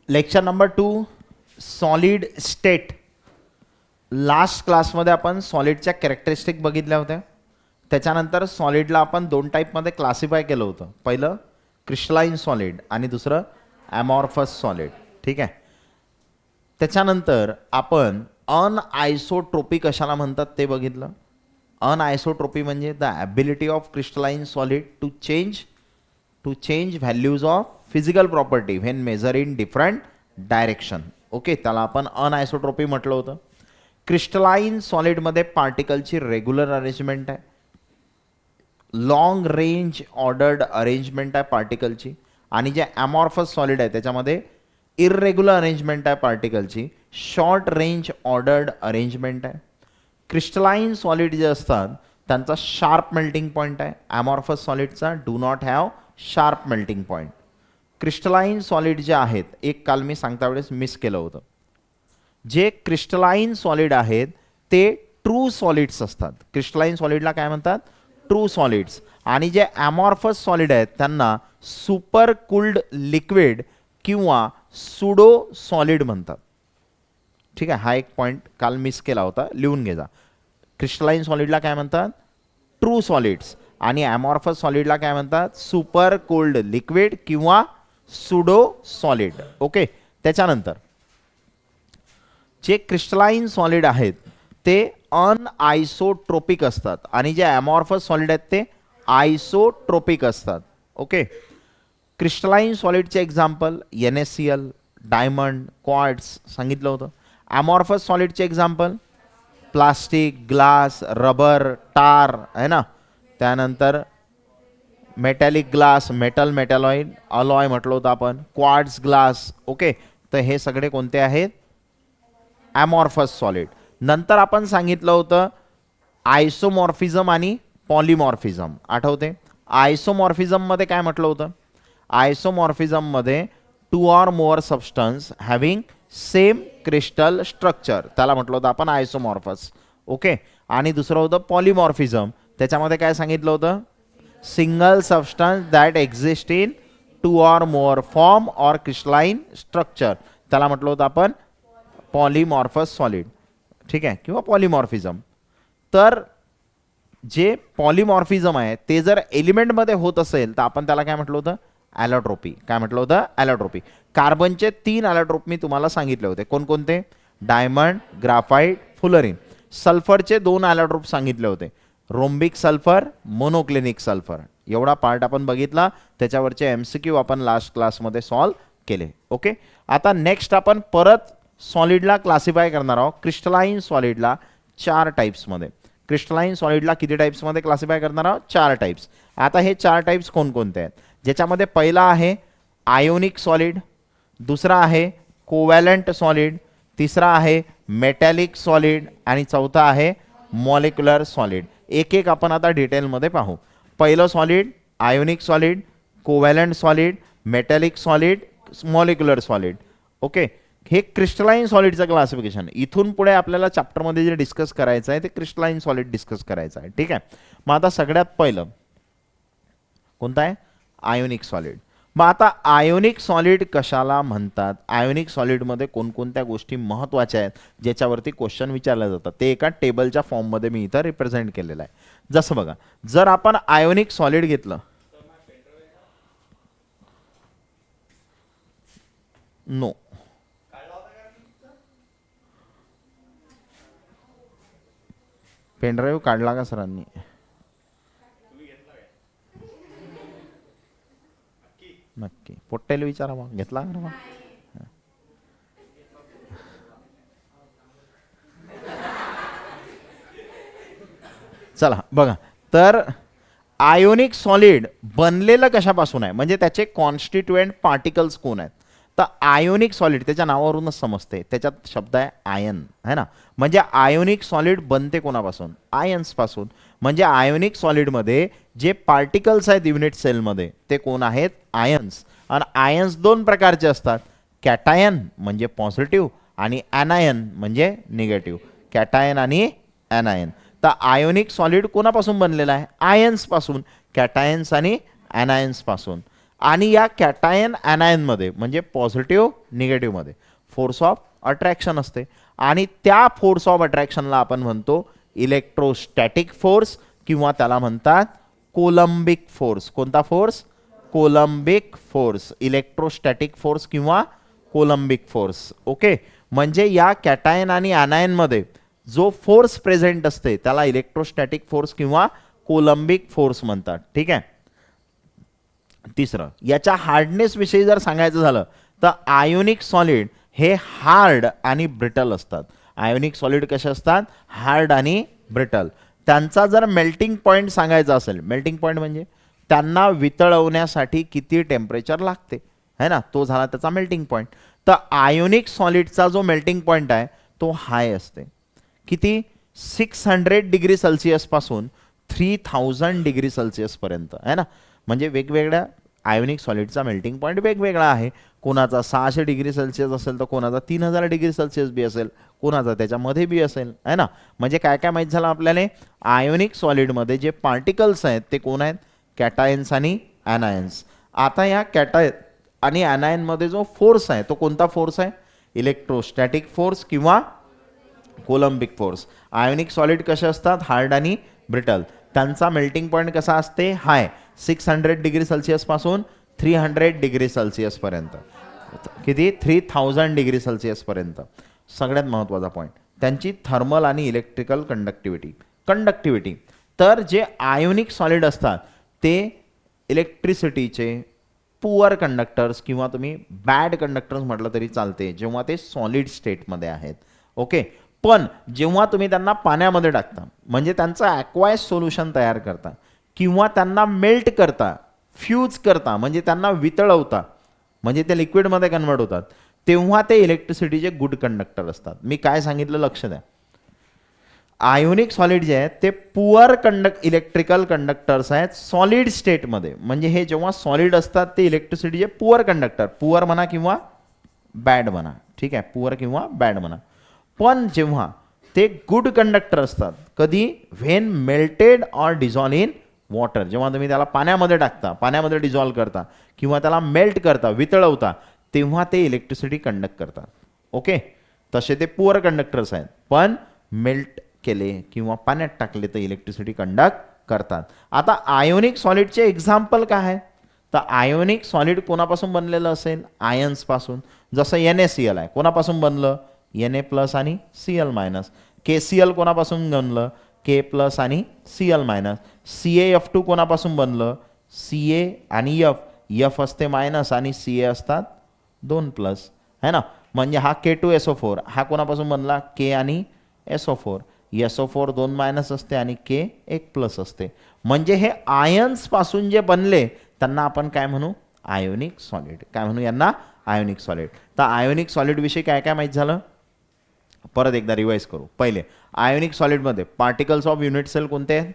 Lecture number 2 solid state. Last क्लासमध्ये आपण सॉलिडच्या characteristic बघितल्या होत्या. त्याच्यानंतर सॉलिडला आपण दोन टाईपमध्ये क्लासिफाय केलं होतं. पहिलं क्रिस्टलाइन सॉलिड आणि दुसरं ॲमॉर्फस सॉलिड. ठीक आहे. त्याच्यानंतर आपण अनआयसोट्रोपी कशाला म्हणतात ते बघितलं. अनआयसोट्रोपी म्हणजे the ability of crystalline solid to change values of physical property when measure in different direction. Okay, त्याला आपण अनआयसोट्रोपी म्हटलं होतं. क्रिस्टलाइन सॉलिडमध्ये पार्टिकलची रेग्युलर अरेंजमेंट आहे, लॉंग रेंज ऑर्डर्ड अरेंजमेंट आहे पार्टिकलची. आणि जे ॲमॉर्फस सॉलिड आहे त्याच्यामध्ये इररेग्युलर अरेंजमेंट आहे पार्टिकलची, शॉर्ट रेंज ऑर्डर्ड अरेंजमेंट आहे. क्रिस्टलाइन सॉलिड जे असतात त्यांचा शार्प मेल्टिंग पॉईंट आहे. ॲमॉर्फस सॉलिडचा do not have sharp melting point. Crystalline solid जे आहेत, एक काल मी सांगता वेळेस मिस केलं होतं, जे क्रिस्टलाइन सॉलिड आहेत ते ट्रू सॉलिड्स असतात. क्रिस्टलाइन सॉलिडला काय म्हणतात? True solids. आणि जे ॲमॉर्फस सॉलिड आहेत त्यांना सुपर कूल्ड लिक्विड किंवा सुडो सॉलिड म्हणतात. ठीक आहे, हा एक पॉईंट काल मिस केला होता, लिहून घ्या. क्रिस्टलाइन सॉलिडला काय म्हणतात? True solids. आणि ॲमॉर्फस सॉलिडला काय म्हणतात? सुपर कोल्ड लिक्विड किंवा सुडो सॉलिड. ओके. त्याच्यानंतर जे क्रिस्टलाइन सॉलिड आहेत ते अनआयसोट्रोपिक असतात आणि जे ॲमॉर्फस सॉलिड आहेत ते आयसोट्रोपिक असतात. ओके. क्रिस्टलाइन सॉलिडचे एक्झाम्पल NaCl, डायमंड, क्वार्ट्स सांगितलं होतं. ॲमॉर्फस सॉलिडचे एक्झाम्पल प्लास्टिक, ग्लास, रबर, टार आहे ना. त्यानंतर मेटॅलिक ग्लास, मेटॅलॉइड, अलॉय म्हटलं होतं आपण, क्वार्ट्स ग्लास. ओके. तर हे सगळे कोणते आहेत? ॲमॉर्फस सॉलिड. नंतर आपण सांगितलं होतं आयसोमॉर्फिझम आणि पॉलिमॉर्फिझम. आठवते? आयसोमॉर्फिझममध्ये काय म्हटलं होतं? आयसोमॉर्फिझममध्ये 2 or more substance having same crystal structure, त्याला म्हटलं होतं आपण आयसोमॉर्फस. ओके. आणि दुसरं होतं पॉलिमॉर्फिझम. त्याच्यामध्ये काय सांगितलं होतं? Single substance that exist in 2 or more form or crystalline structure, त्याला म्हटलं होतं आपण पॉलिमॉर्फस सॉलिड. ठीक आहे, किंवा पॉलिमॉर्फिझम. तर जे पॉलिमॉर्फिझम आहे ते जर एलिमेंटमध्ये होत असेल तर आपण त्याला काय म्हटलं होतं? ॲलोट्रोपी. काय म्हटलं होतं? ॲलोट्रोपी. कार्बनचे 3 ॲलोट्रोप मी तुम्हाला सांगितले होते. कोणकोणते? Diamond, graphite, fullerene. सल्फरचे 2 ॲलोट्रोप सांगितले होते, रोम्बिक सल्फर, मोनोक्लिनिक सल्फर. एवढा पार्ट आपण बघितला. त्याच्यावरचे MCQ आपण लास्ट क्लासमध्ये सॉल्व केले. ओके. आता नेक्स्ट आपण परत सॉलिडला क्लासिफाय करणार आहोत. क्रिस्टलाइन सॉलिडला 4 टाईप्समध्ये. क्रिस्टलाइन सॉलिडला किती टाईप्समध्ये क्लासिफाय करणार आहोत? 4 टाईप्स. आता हे 4 टाईप्स कोणकोणते आहेत? ज्याच्यामध्ये पहिला आहे आयोनिक सॉलिड, दुसरा आहे कोवॅलंट सॉलिड, तिसरा आहे मेटॅलिक सॉलिड आणि चौथा आहे मॉलिक्युलर सॉलिड. एक एक आपण आता डिटेलमध्ये पाहू. पहिलं solid ionic solid, covalent solid, metallic solid, molecular solid. Okay. हे क्रिस्टलाइन सॉलिडचं क्लासिफिकेशन. इथून पुढे आपल्याला चॅप्टरमध्ये जे डिस्कस करायचं आहे ते क्रिस्टलाइन सॉलिड डिस्कस करायचं आहे. ठीक आहे. मग आता सगळ्यात पहिलं कोणतं आहे? Ionic solid. मग आता आयोनिक सॉलिड कशाला म्हणतात? आयोनिक सॉलिडमध्ये कोणकोणत्या गोष्टी महत्त्वाच्या आहेत ज्याच्यावरती क्वेश्चन विचारले जातात ते एका टेबलच्या फॉर्ममध्ये मी इथं रिप्रेझेंट केलेलं आहे. जसं बघा, जर आपण आयोनिक सॉलिड घेतलं, नो पेनड्राईव्ह काढला का सरांनी? नक्की. पोट्टेला विचारा मग, घेतला का मग? चला बघा, तर आयोनिक सॉलिड बनलेलं कशापासून आहे म्हणजे त्याचे कॉन्स्टिट्युएंट पार्टिकल्स कोण आहेत? तर आयोनिक सॉलिड त्याच्या नावावरूनच समजते, त्याच्यात शब्द आहे आयन, है ना. म्हणजे आयोनिक सॉलिड बनते कोणापासून? आयन्स पासून. म्हणजे आयोनिक सॉलिडमध्ये जे पार्टिकल्स आहेत युनिट सेलमध्ये ते कोण आहेत? आयन्स. आणि आयन्स 2 प्रकारचे असतात, कॅटायन म्हणजे पॉझिटिव्ह आणि ॲनायन म्हणजे निगेटिव्ह. कॅटायन आणि ॲनायन. तर आयोनिक सॉलिड कोणापासून बनलेला आहे? आयन्स पासून, कॅटायन्स आणि ॲनायन्स पासून. आणि या कॅटायन ॲनायनमध्ये म्हणजे पॉझिटिव्ह निगेटिव्हमध्ये फोर्स ऑफ अट्रॅक्शन असते आणि त्या फोर्स ऑफ अट्रॅक्शनला आपण म्हणतो इलेक्ट्रोस्टॅटिक फोर्स किंवा त्याला म्हणतात कोलंबिक फोर्स. कोणता force? Coulombic force. Electrostatic force किंवा कोलंबिक फोर्स. ओके, म्हणजे या कॅटायन आणि ॲनायनमध्ये जो फोर्स प्रेझेंट असते त्याला इलेक्ट्रोस्टॅटिक फोर्स किंवा कोलंबिक फोर्स म्हणतात. ठीक आहे. तिसरं, याच्या हार्डनेस विषयी जर सांगायचं झालं तर आयोनिक सॉलिड हे हार्ड आणि ब्रिटल असतात. आयोनिक सॉलिड कसे असतात? हार्ड आणि ब्रिटल. त्यांचा जर मेल्टिंग पॉईंट सांगायचा असेल, मेल्टिंग पॉईंट म्हणजे त्यांना वितळवण्यासाठी किती टेम्परेचर लागते है ना, तो झाला त्याचा मेल्टिंग पॉईंट. तर आयोनिक सॉलिडचा जो मेल्टिंग पॉईंट आहे तो हाय असते. किती? 600 डिग्री सेल्सिअस पासून 3000 डिग्री सेल्सिअस पर्यंत है ना. म्हणजे वेगवेगळ्या आयोनिक सॉलिडचा मेल्टिंग पॉईंट वेगवेगळा आहे. कोणाचा 600 डिग्री सेल्सिअस असेल तर कोणाचा 3000 डिग्री सेल्सिअस बी असेल, कोणाचा त्याच्यामध्ये बी असेल है ना. म्हणजे काय काय माहीत झालं आपल्याला? आयोनिक सॉलिडमध्ये जे पार्टिकल्स आहेत ते कोण आहेत? कॅटायन्स आणि ॲनायन्स. आता या कॅटायन आणि ॲनायनमध्ये जो फोर्स आहे तो कोणता फोर्स आहे? इलेक्ट्रोस्टॅटिक फोर्स किंवा कोलंबिक फोर्स. आयोनिक सॉलिड कसे असतात? हार्ड आणि ब्रिटल. त्यांचा मेल्टिंग पॉईंट कसा असते? हाय. 600 डिग्री सेल्सिअस पासून 300 डिग्री सेल्सिअस पर्यंत. किती? 3000 डिग्री सेल्सिअस पर्यंत. सगळ्यात महत्त्वाचा पॉईंट त्यांची थर्मल आणि इलेक्ट्रिकल कंडक्टिव्हिटी. तर जे आयोनिक सॉलिड असतात ते इलेक्ट्रिसिटीचे पुअर कंडक्टर्स किंवा तुम्ही बॅड कंडक्टर्स म्हटलं तरी चालते जेव्हा ते सॉलिड स्टेटमध्ये आहेत. ओके, पण जेव्हा तुम्ही त्यांना पाण्यामध्ये टाकता म्हणजे त्यांचं ॲक्वायस सोल्युशन तयार करता किंवा त्यांना मेल्ट करता, फ्यूज करता म्हणजे त्यांना वितळवता म्हणजे ते लिक्विडमध्ये कन्वर्ट होतात, तेव्हा ते इलेक्ट्रिसिटीचे गुड कंडक्टर असतात. मी काय सांगितलं लक्ष द्या. आयोनिक सॉलिड जे आहेत ते पुअर इलेक्ट्रिकल कंडक्टर्स आहेत सॉलिड स्टेटमध्ये. म्हणजे हे जेव्हा सॉलिड असतात ते इलेक्ट्रिसिटीचे पुअर कंडक्टर, पुअर म्हणा किंवा बॅड म्हणा. ठीक आहे, पुअर किंवा बॅड म्हणा. पण जेव्हा ते गुड कंडक्टर असतात कधी? When melted or dissolve in water. जेव्हा तुम्ही त्याला पाण्यामध्ये टाकता, पाण्यामध्ये डिझॉल्व करता किंवा त्याला मेल्ट करता, वितळवता, तेव्हा ते इलेक्ट्रिसिटी कंडक्ट करतात. ओके, तसे ते पुअर कंडक्टर्स आहेत पण मेल्ट केले किंवा पाण्यात टाकले तर इलेक्ट्रिसिटी कंडक्ट करतात. आता आयोनिक सॉलिडचे एक्झाम्पल काय आहे? तर आयोनिक सॉलिड कोणापासून बनलेलं असेल? आयन्स पासून. जसं NaCl आहे, कोणापासून बनलं? Na प्लस आणि Cl मायनस. KCl कोणापासून बनलं? K प्लस आणि Cl मायनस. CaF2 कोणापासून बनलं? Ca आणि F. F असते मायनस आणि Ca असतात 2 प्लस है ना. म्हणजे हा K2SO4 हा कोणापासून बनला? K आणि SO4. SO4 2 मायनस असते आणि K 1 प्लस असते. म्हणजे हे आयन्स पासून जे बनले त्यांना आपण काय म्हणू? Ionic solid. काय म्हणू यांना? Ionic solid. तर आयोनिक सॉलिड विषयी काय काय माहीत झालं? परत एकदा रिवाइज करू. पहिले, आयोनिक सॉलिडमध्ये पार्टिकल्स ऑफ युनिट सेल कोणते आहेत?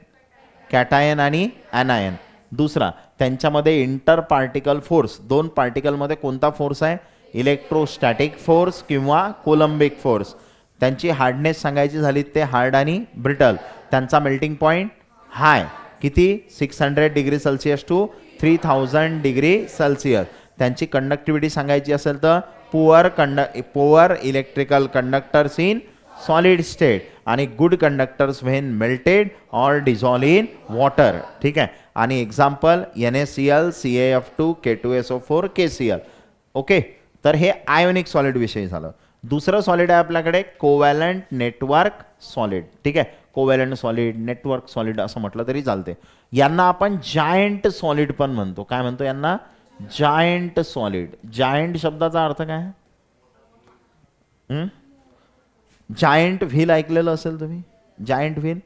कॅटायन आणि ॲनायन. दुसरा, त्यांच्यामध्ये इंटर पार्टिकल फोर्स, दोन पार्टिकलमध्ये कोणता फोर्स आहे? इलेक्ट्रोस्टॅटिक फोर्स किंवा कोलंबिक फोर्स. त्यांची हार्डनेस सांगायची झाली ते हार्ड आणि ब्रिटल. त्यांचा मेल्टिंग पॉईंट हाय. किती? 600 degree Celsius to 3000 degree Celsius. त्यांची कंडक्टिव्हिटी सांगायची असेल तर poor electrical conductors in solid state आणि good conductors when melted or dissolve in water. ठीक आहे. आणि example NaCl, CaF2, K2SO4, KCl. Okay, तर हे आयोनिक सॉलिड विषयी झालं. दुसरं सॉलिड आहे आपल्याकडे कोव्हॅलंट नेटवर्क सॉलिड. ठीक आहे, कोव्हॅलंट सॉलिड, नेटवर्क सॉलिड असं म्हटलं तरी चालते. यांना आपण जायंट सॉलिड पण म्हणतो. काय म्हणतो यांना? Giant solid. जायंट शब्दाचा अर्थ काय? जायंट व्हील ऐकलेलं असेल तुम्ही. जायंट व्हील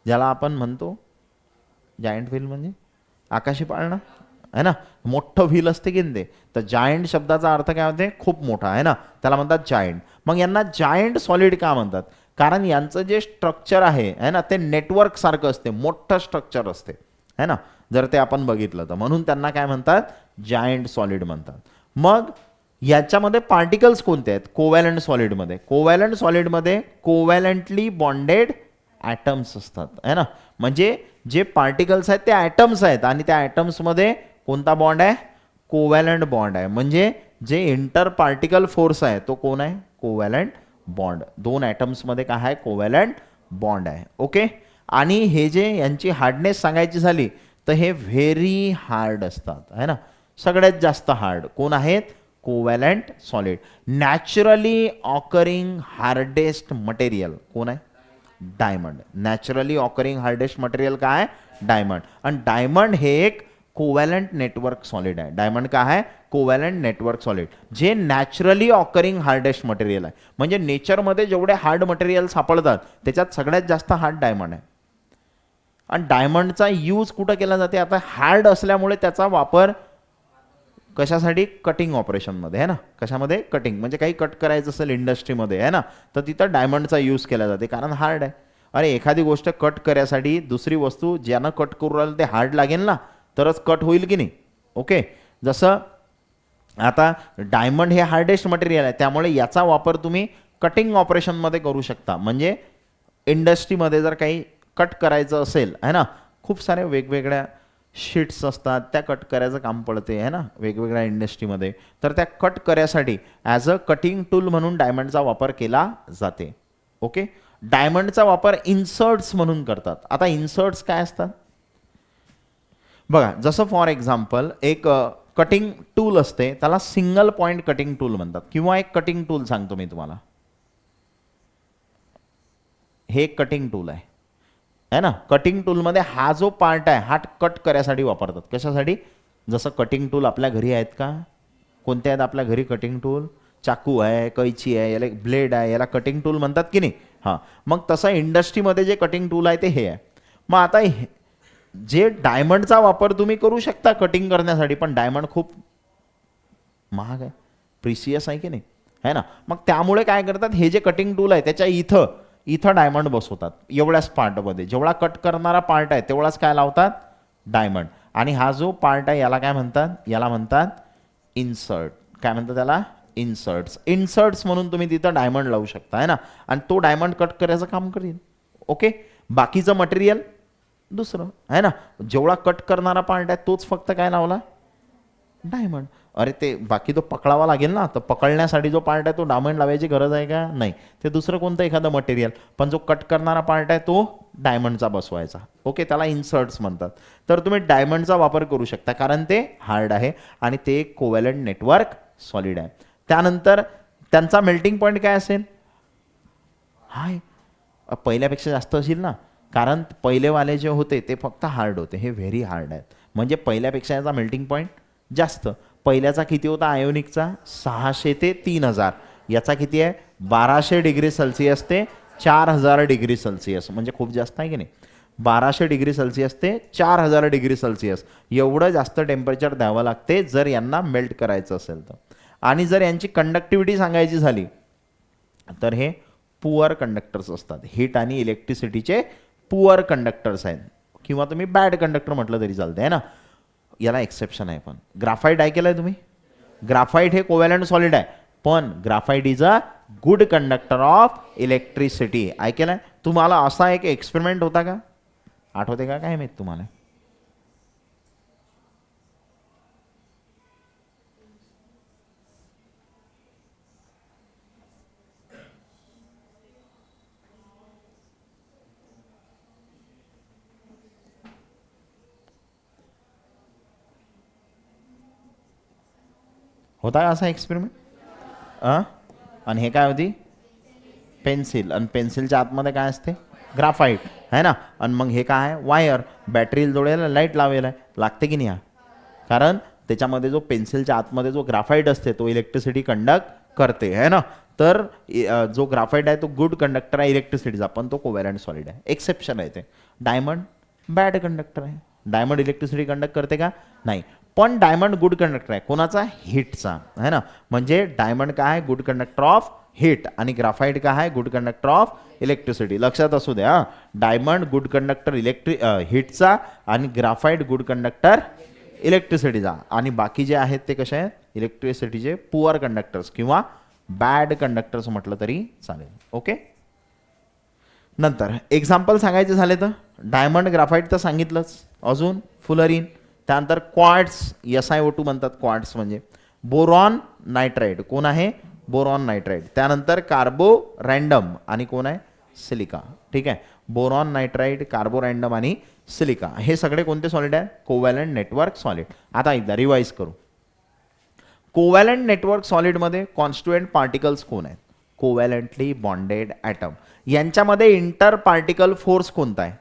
ज्याला आपण म्हणतो, जायंट व्हील म्हणजे आकाशी पाळणा है ना, मोठं व्हील असते की ते. तर जायंट शब्दाचा अर्थ काय होते? खूप मोठा आहे ना, त्याला म्हणतात जायंट. मग यांना जायंट सॉलिड का म्हणतात? कारण यांचं जे स्ट्रक्चर आहे ना ते नेटवर्क सारखं असते, मोठं स्ट्रक्चर असते है ना, जर ते आपण बघितलं तर. म्हणून त्यांना काय म्हणतात? जायंट सॉलिड म्हणतात. मग याच्यामध्ये पार्टिकल्स कोणते आहेत? कोव्हॅलंट सॉलिडमध्ये. कोव्हॅलंट सॉलिडमध्ये कोव्हॅलंटली बॉन्डेड ॲटम्स असतात है ना. म्हणजे जे पार्टिकल्स आहेत ते ॲटम्स आहेत आणि त्या ॲटम्समध्ये कोणता बॉन्ड आहे? कोव्हॅलंट बॉन्ड आहे. म्हणजे जे इंटर पार्टिकल फोर्स आहे तो कोण आहे? Covalent bond. दोन ॲटम्समध्ये काय आहे? कोव्हॅलंट बॉन्ड आहे. ओके. आणि हे जे यांची हार्डनेस सांगायची झाली तर हे व्हेरी हार्ड असतात आहे ना. सगळ्यात जास्त हार्ड कोण आहेत? Covalent solid. Naturally occurring hardest material कोण आहे? Diamond. Naturally occurring hardest material काय आहे? डायमंड. आणि डायमंड हे एक कोव्हॅलंट नेटवर्क सॉलिड आहे. डायमंड काय आहे? Covalent network solid. जे नॅचरली ऑकरिंग हार्डेस्ट मटेरियल आहे. म्हणजे नेचरमध्ये जेवढे हार्ड मटेरियल सापडतात त्याच्यात सगळ्यात जास्त हार्ड डायमंड आहे. आणि डायमंडचा यूज कुठं केला जाते? आता हार्ड असल्यामुळे त्याचा वापर कशासाठी? कटिंग ऑपरेशनमध्ये आहे ना. कशामध्ये? कटिंग. म्हणजे काही कट करायचं असेल इंडस्ट्रीमध्ये आहे ना तर तिथं डायमंडचा यूज केला जाते कारण हार्ड आहे. अरे एखादी गोष्ट कट करायसाठी दुसरी वस्तू ज्यानं कट करू राहिलं ते हार्ड लागेल ना तरच कट होईल की नाही. ओके. जसं आता डायमंड हे हार्डेस्ट मटेरियल आहे त्यामुळे याचा वापर तुम्ही कटिंग ऑपरेशनमध्ये करू शकता. म्हणजे इंडस्ट्रीमध्ये जर काही कट करायचं असेल आहे ना, खूप सारे वेगवेगळ्या शीट्स असतात त्या कट करायचं काम पडते आहे ना वेगवेगळ्या इंडस्ट्रीमध्ये. तर त्या कट करायसाठी ॲज अ कटिंग टूल म्हणून डायमंडचा वापर केला जाते. ओके. डायमंडचा वापर इन्सर्ट्स म्हणून करतात. आता इन्सर्ट्स काय असतात बघा. जसं फॉर एक्झाम्पल एक कटिंग टूल असते त्याला सिंगल पॉइंट कटिंग टूल म्हणतात. किंवा एक कटिंग टूल सांगतो मी तुम्हाला. हे एक कटिंग टूल आहे ना. कटिंग टूलमध्ये हा जो पार्ट आहे हा कट करायसाठी वापरतात. कशासाठी? जसं कटिंग टूल आपल्या घरी आहेत का? कोणते आहेत आपल्या घरी कटिंग टूल? चाकू आहे, कैची आहे, याला ब्लेड आहे, याला कटिंग टूल म्हणतात की नाही. हां. मग तसं इंडस्ट्रीमध्ये जे कटिंग टूल आहे ते हे आहे. मग आता जे डायमंडचा वापर तुम्ही करू शकता कटिंग करण्यासाठी पण डायमंड खूप महाग आहे, प्रिसियस आहे की नाही है ना. मग त्यामुळे काय करतात हे जे कटिंग टूल आहे त्याच्या इथं डायमंड बसवतात. एवढ्याच पार्टमध्ये जेवढा कट करणारा पार्ट आहे तेवढाच काय लावतात? डायमंड. आणि हा जो पार्ट आहे याला काय म्हणतात? याला म्हणतात इन्सर्ट. काय म्हणतात त्याला? इन्सर्ट्स. इन्सर्ट्स म्हणून तुम्ही तिथं डायमंड लावू शकता आहे ना. आणि तो डायमंड कट करायचं काम करेल. ओके. बाकीचं मटेरियल दुसरं आहे ना. जेवढा कट करणारा पार्ट आहे तोच फक्त काय लावला? डायमंड. अरे ते बाकी तो पकडावा लागेल ना. तर पकडण्यासाठी जो पार्ट आहे तो डायमंड लावायची गरज आहे का? नाही. ते दुसरं कोणतं एखादं मटेरियल. पण जो कट करणारा पार्ट आहे तो डायमंडचा बसवायचा. ओके. त्याला इन्सर्ट्स म्हणतात. तर तुम्ही डायमंडचा वापर करू शकता कारण ते हार्ड आहे आणि ते एक कोव्हॅलंट नेटवर्क सॉलिड आहे. त्यानंतर त्यांचा मेल्टिंग पॉईंट काय असेल? हाय. पहिल्यापेक्षा जास्त असेल ना. कारण पहिलेवाले जे होते ते फक्त हार्ड होते. हे व्हेरी हार्ड आहेत. म्हणजे पहिल्यापेक्षा याचा मेल्टिंग पॉईंट जास्त. पहिल्याचा किती होता आयोनिकचा? 600 ते 3000. याचा किती आहे? 1200 डिग्री सेल्सिअस ते 4000 डिग्री सेल्सिअस. म्हणजे खूप जास्त आहे की नाही. 1200 डिग्री सेल्सिअस ते 4000 डिग्री सेल्सिअस एवढं जास्त टेम्परेचर द्यावं लागते जर यांना मेल्ट करायचं असेल तर. आणि जर यांची कंडक्टिव्हिटी सांगायची झाली तर हे पुअर कंडक्टर्स असतात. हीट आणि इलेक्ट्रिसिटीचे पुअर कंडक्टर्स आहेत. किंवा तुम्ही बॅड कंडक्टर म्हटलं तरी चालतं आहे ना. याला एक्सेप्शन आहे पण. ग्राफाईट ऐकलंय तुम्ही? ग्राफाईट हे कोव्हॅलंट सॉलिड आहे पण graphite is a good conductor of electricity. ऐकलंय? तुम्हाला असा एक एक्सपेरिमेंट होता का? आठवते का काय माहित तुम्हाला? होता का असा एक्सपेरिमेंट? आणि हे काय होती? पेन्सिल. आणि पेन्सिलच्या आतमध्ये काय असते? ग्राफाईट है ना. आणि मग हे काय आहे? वायर. बॅटरी जोडायला लाईट लावायला आहे. लागते की नाही? कारण त्याच्यामध्ये जो पेन्सिलच्या आतमध्ये जो ग्राफाईट असते तो इलेक्ट्रिसिटी कंडक्ट करते है ना. तर जो ग्राफाईट आहे तो गुड कंडक्टर आहे इलेक्ट्रिसिटीचा पण तो कोव्हॅलंट सॉलिड आहे. एक्सेप्शन आहे ते. डायमंड बॅड कंडक्टर आहे. डायमंड इलेक्ट्रिसिटी कंडक्ट करते का? नाही. पण डायमंड गुड कंडक्टर आहे. कोणाचा? हीटचा है ना. म्हणजे डायमंड काय आहे? Good conductor of heat. आणि ग्राफाईट काय आहे? Good conductor of electricity. लक्षात असू द्या. डायमंड गुड कंडक्टर हीटचा आणि ग्राफाईट गुड कंडक्टर इलेक्ट्रिसिटीचा. आणि बाकी जे आहेत ते कसे आहेत? इलेक्ट्रिसिटीचे पुअर कंडक्टर्स किंवा बॅड कंडक्टर्स म्हटलं तरी चालेल. ओके. नंतर एक्झाम्पल सांगायचे झाले तर डायमंड ग्राफाईट तर सांगितलंच. अजून फुलरीन. त्यानंतर क्वार्ट्स, SiO2 म्हणतात क्वार्ट्स म्हणजे. बोरॉन नायट्राइड कोण आहे, बोरॉन नायट्राइड. त्यानंतर कार्बो रँडम आणि कोण आहे, सिलिका. ठीक आहे, बोरॉन नायट्राइड, कार्बो रँडम आणि सिलिका हे सगळे कोणते सॉलिड आहे, कोव्हॅलंट नेटवर्क सॉलिड. आता एकदा रिवाइज करू. कोव्हॅलंट नेटवर्क सॉलिडमध्ये कॉन्स्टिट्युएंट पार्टिकल्स कोण आहेत, कोव्हॅलंटली बॉन्डेड ॲटम. यांच्यामध्ये इंटर पार्टिकल फोर्स कोणता आहे,